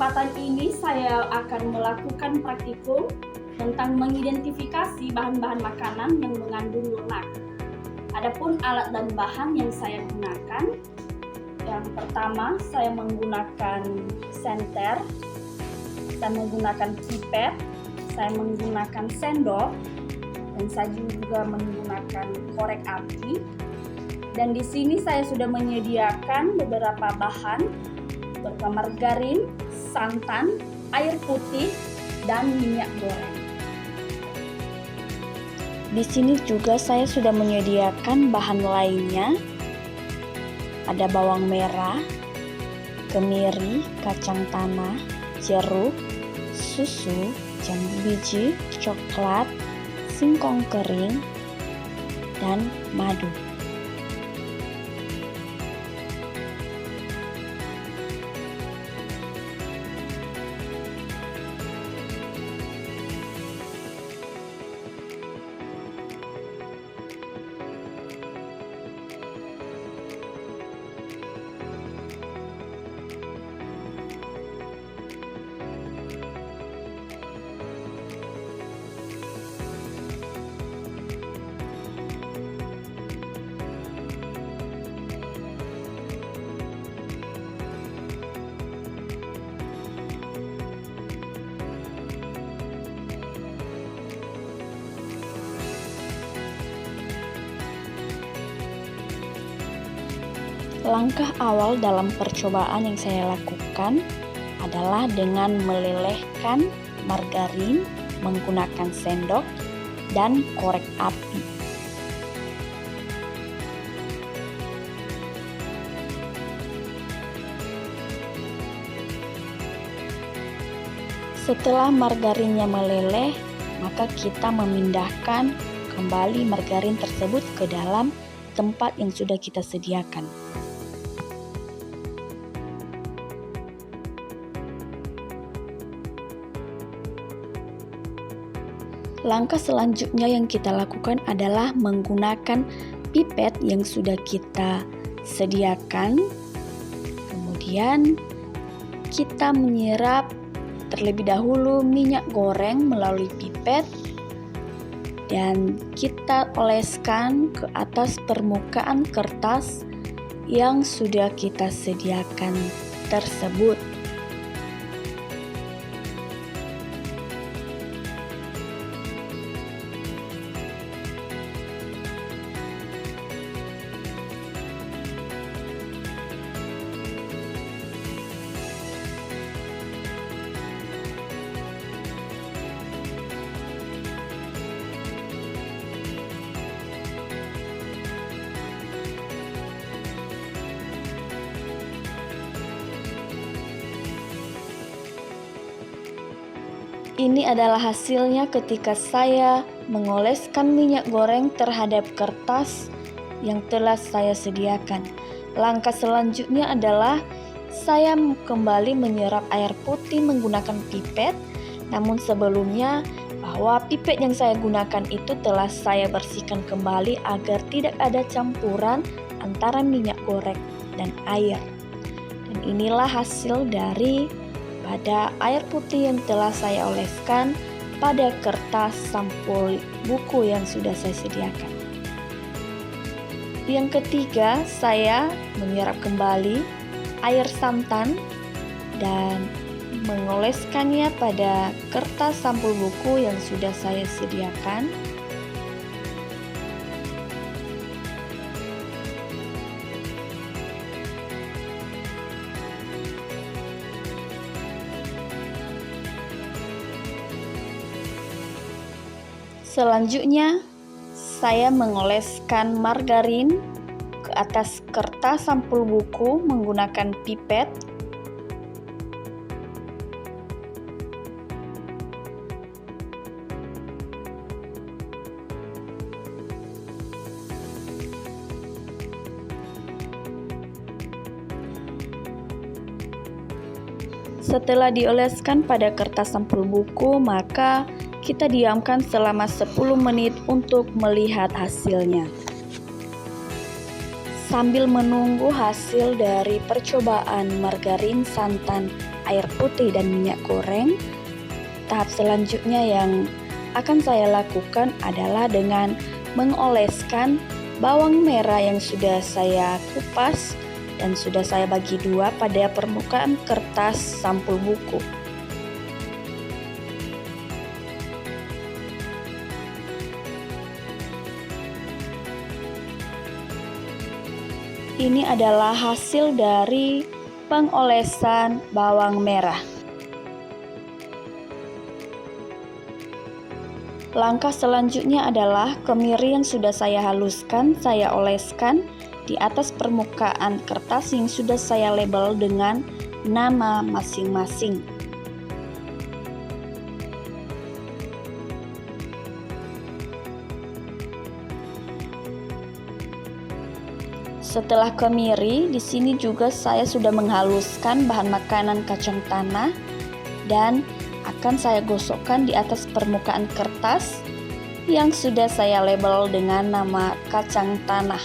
kesempatan ini saya akan melakukan praktikum tentang mengidentifikasi bahan-bahan makanan yang mengandung lemak. Adapun alat dan bahan yang saya gunakan, yang pertama saya menggunakan senter, saya menggunakan pipet, saya menggunakan sendok, dan saya juga menggunakan korek api. Dan di sini saya sudah menyediakan beberapa bahan berupa margarin, santan, air putih, dan minyak goreng. Di sini juga saya sudah menyediakan bahan lainnya. Ada bawang merah, kemiri, kacang tanah, jeruk, susu, jambu biji, coklat, singkong kering, dan madu. Langkah awal dalam percobaan yang saya lakukan adalah dengan melelehkan margarin menggunakan sendok dan korek api. Setelah margarinnya meleleh, maka kita memindahkan kembali margarin tersebut ke dalam tempat yang sudah kita sediakan. Langkah selanjutnya yang kita lakukan adalah menggunakan pipet yang sudah kita sediakan. Kemudian kita menyerap terlebih dahulu minyak goreng melalui pipet dan kita oleskan ke atas permukaan kertas yang sudah kita sediakan tersebut. Ini adalah hasilnya ketika saya mengoleskan minyak goreng terhadap kertas yang telah saya sediakan. Langkah selanjutnya adalah saya kembali menyerap air putih menggunakan pipet. Namun sebelumnya, bahwa pipet yang saya gunakan itu telah saya bersihkan kembali agar tidak ada campuran antara minyak goreng dan air. Dan inilah hasil dari pada air putih yang telah saya oleskan pada kertas sampul buku yang sudah saya sediakan. Yang ketiga, saya menyerap kembali air santan dan mengoleskannya pada kertas sampul buku yang sudah saya sediakan. Selanjutnya, saya mengoleskan margarin ke atas kertas sampul buku menggunakan pipet. Setelah dioleskan pada kertas sampul buku, maka kita diamkan selama 10 menit untuk melihat hasilnya. Sambil menunggu hasil dari percobaan margarin, santan, air putih dan minyak goreng. Tahap selanjutnya yang akan saya lakukan adalah dengan mengoleskan bawang merah yang sudah saya kupas dan sudah saya bagi dua pada permukaan kertas sampul buku. Ini adalah hasil dari pengolesan bawang merah. Langkah selanjutnya adalah kemiri yang sudah saya haluskan, saya oleskan di atas permukaan kertas yang sudah saya label dengan nama masing-masing. Setelah kemiri, di sini juga saya sudah menghaluskan bahan makanan kacang tanah dan akan saya gosokkan di atas permukaan kertas yang sudah saya label dengan nama kacang tanah.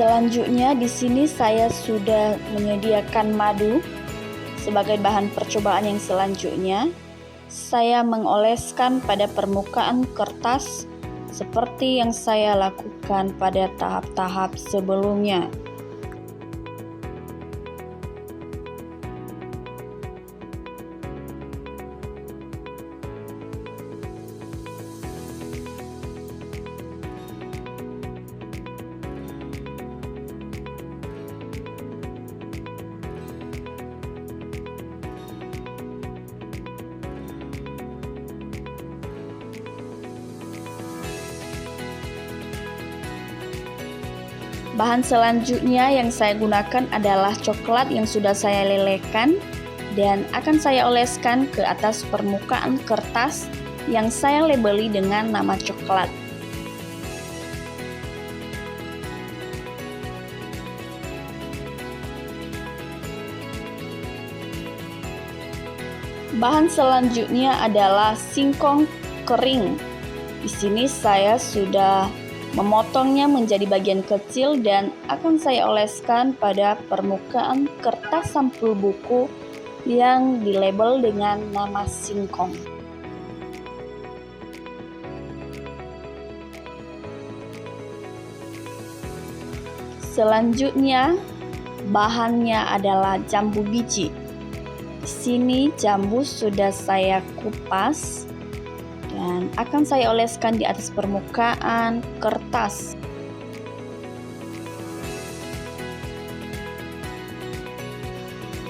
Selanjutnya di sini saya sudah menyediakan madu sebagai bahan percobaan yang selanjutnya. Saya mengoleskan pada permukaan kertas seperti yang saya lakukan pada tahap-tahap sebelumnya. Bahan selanjutnya yang saya gunakan adalah coklat yang sudah saya lelehkan dan akan saya oleskan ke atas permukaan kertas yang saya labeli dengan nama coklat. Bahan selanjutnya adalah singkong kering. Di sini saya sudah memotongnya menjadi bagian kecil dan akan saya oleskan pada permukaan kertas sampul buku yang dilabel dengan nama singkong. Selanjutnya, bahannya adalah jambu biji. Di sini jambu sudah saya kupas dan akan saya oleskan di atas permukaan kertas.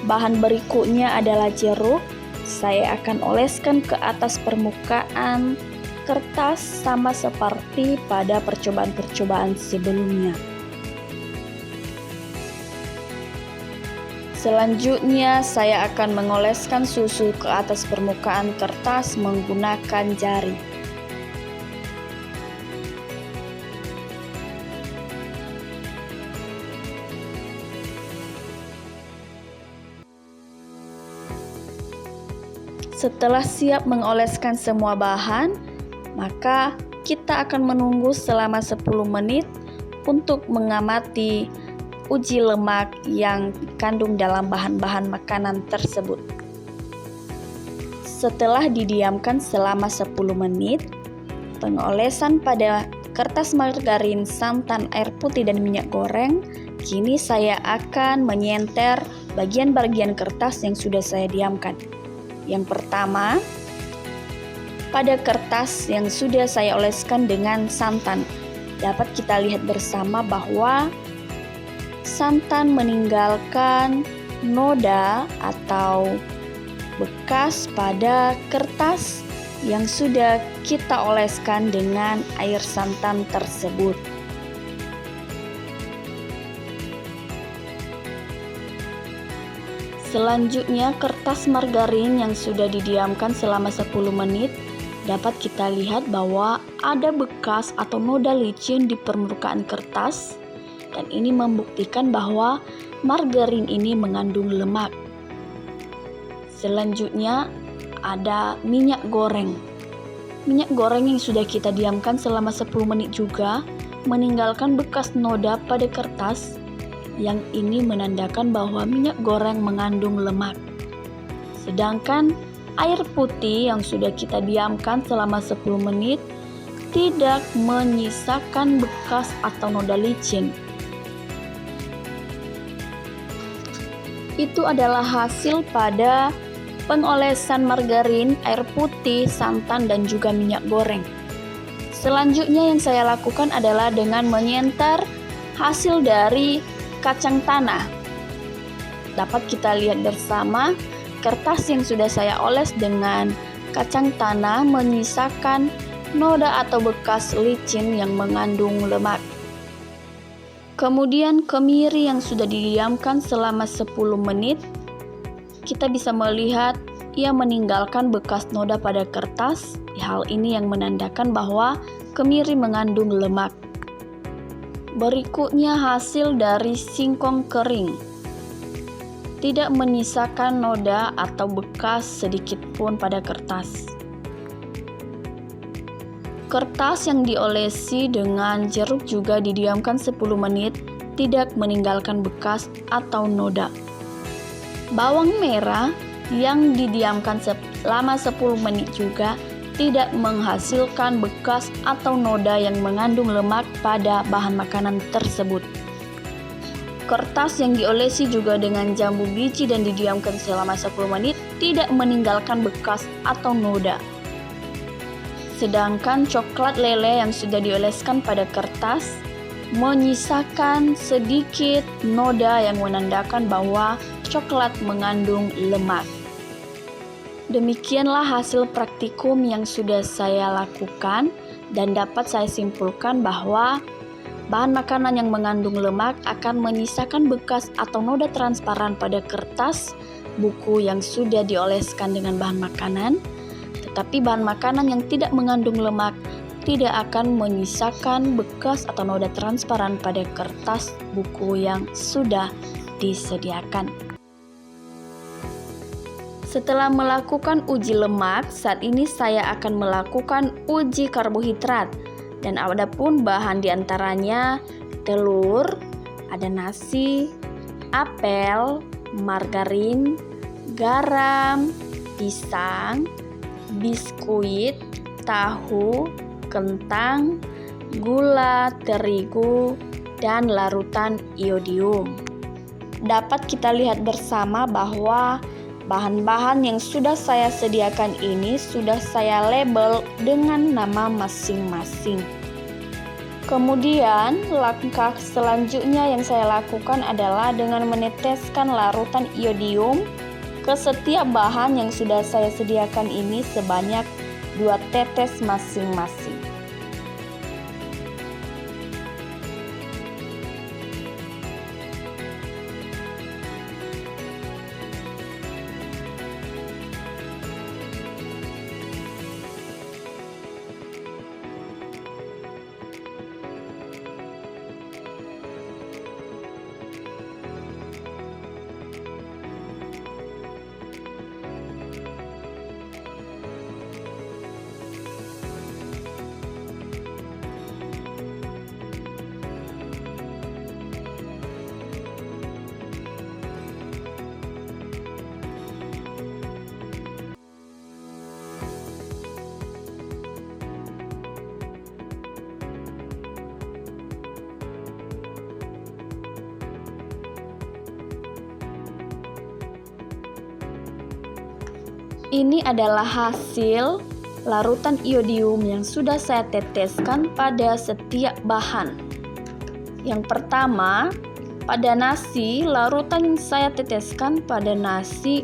Bahan berikutnya adalah jeruk. Saya akan oleskan ke atas permukaan kertas sama seperti pada percobaan-percobaan sebelumnya. Selanjutnya, saya akan mengoleskan susu ke atas permukaan kertas menggunakan jari. Setelah siap mengoleskan semua bahan, maka kita akan menunggu selama 10 menit untuk mengamati uji lemak yang dikandung dalam bahan-bahan makanan tersebut. Setelah didiamkan selama 10 menit, pengolesan pada kertas margarin, santan, air putih, dan minyak goreng, kini saya akan menyenter bagian-bagian kertas yang sudah saya diamkan. Yang pertama, pada kertas yang sudah saya oleskan dengan santan, dapat kita lihat bersama bahwa santan meninggalkan noda atau bekas pada kertas yang sudah kita oleskan dengan air santan tersebut. Selanjutnya, kertas margarin yang sudah didiamkan selama 10 menit dapat kita lihat bahwa ada bekas atau noda licin di permukaan kertas. Dan ini membuktikan bahwa margarin ini mengandung lemak. Selanjutnya ada minyak goreng. Minyak goreng yang sudah kita diamkan selama 10 menit juga meninggalkan bekas noda pada kertas. Yang ini menandakan bahwa minyak goreng mengandung lemak. Sedangkan air putih yang sudah kita diamkan selama 10 menit tidak menyisakan bekas atau noda licin. Itu adalah hasil pada pengolesan margarin, air putih, santan, dan juga minyak goreng. Selanjutnya yang saya lakukan adalah dengan menyentar hasil dari kacang tanah. Dapat kita lihat bersama, kertas yang sudah saya oles dengan kacang tanah menyisakan noda atau bekas licin yang mengandung lemak. Kemudian kemiri yang sudah didiamkan selama 10 menit, kita bisa melihat ia meninggalkan bekas noda pada kertas. Hal ini yang menandakan bahwa kemiri mengandung lemak. Berikutnya hasil dari singkong kering. Tidak menyisakan noda atau bekas sedikit pun pada kertas. Kertas yang diolesi dengan jeruk juga didiamkan 10 menit, tidak meninggalkan bekas atau noda. Bawang merah yang didiamkan selama 10 menit juga tidak menghasilkan bekas atau noda yang mengandung lemak pada bahan makanan tersebut. Kertas yang diolesi juga dengan jambu biji dan didiamkan selama 10 menit tidak meninggalkan bekas atau noda. Sedangkan coklat lele yang sudah dioleskan pada kertas menyisakan sedikit noda yang menandakan bahwa coklat mengandung lemak. Demikianlah hasil praktikum yang sudah saya lakukan dan dapat saya simpulkan bahwa bahan makanan yang mengandung lemak akan menyisakan bekas atau noda transparan pada kertas buku yang sudah dioleskan dengan bahan makanan. Tetapi bahan makanan yang tidak mengandung lemak tidak akan menyisakan bekas atau noda transparan pada kertas buku yang sudah disediakan. Setelah melakukan uji lemak, saat ini saya akan melakukan uji karbohidrat. Dan ada pun bahan diantaranya telur, ada nasi, apel, margarin, garam, pisang, biskuit, tahu, kentang, gula, terigu, dan larutan iodium. Dapat kita lihat bersama bahwa bahan-bahan yang sudah saya sediakan ini sudah saya label dengan nama masing-masing. Kemudian langkah selanjutnya yang saya lakukan adalah dengan meneteskan larutan iodium ke setiap bahan yang sudah saya sediakan ini sebanyak 2 tetes masing-masing. Ini adalah hasil larutan iodium yang sudah saya teteskan pada setiap bahan. Yang pertama, pada nasi, larutan yang saya teteskan pada nasi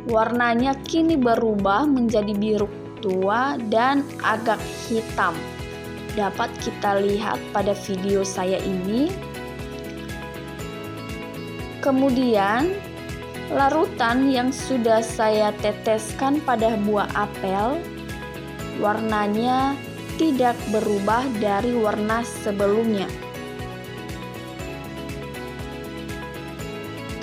warnanya kini berubah menjadi biru tua dan agak hitam. Dapat kita lihat pada video saya ini. Kemudian, larutan yang sudah saya teteskan pada buah apel, warnanya tidak berubah dari warna sebelumnya.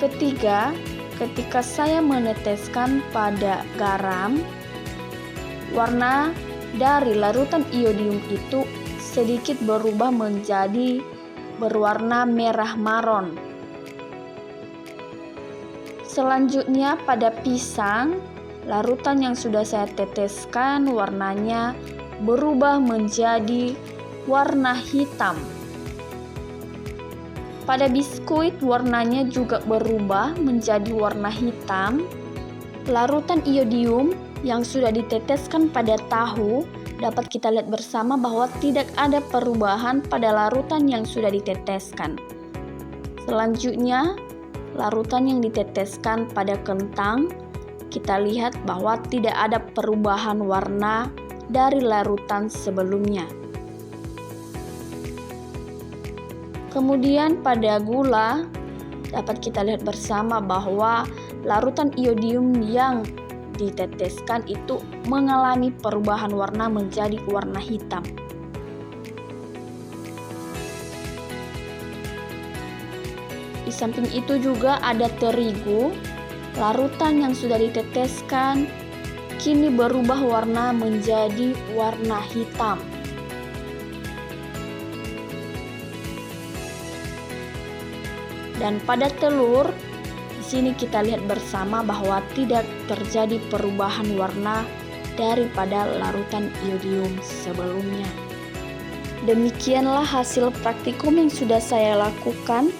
Ketiga, ketika saya meneteskan pada garam, warna dari larutan iodium itu sedikit berubah menjadi berwarna merah maron. Selanjutnya pada pisang, larutan yang sudah saya teteskan warnanya berubah menjadi warna hitam. Pada biskuit warnanya juga berubah menjadi warna hitam. Larutan iodium yang sudah diteteskan pada tahu dapat kita lihat bersama bahwa tidak ada perubahan pada larutan yang sudah diteteskan. Selanjutnya, larutan yang diteteskan pada kentang, kita lihat bahwa tidak ada perubahan warna dari larutan sebelumnya. Kemudian pada gula, dapat kita lihat bersama bahwa larutan iodium yang diteteskan itu mengalami perubahan warna menjadi warna hitam. Di samping itu juga ada terigu, larutan yang sudah diteteskan kini berubah warna menjadi warna hitam. Dan pada telur, di sini kita lihat bersama bahwa tidak terjadi perubahan warna daripada larutan iodium sebelumnya. Demikianlah hasil praktikum yang sudah saya lakukan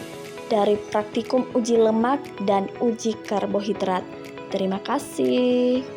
dari praktikum uji lemak dan uji karbohidrat. Terima kasih.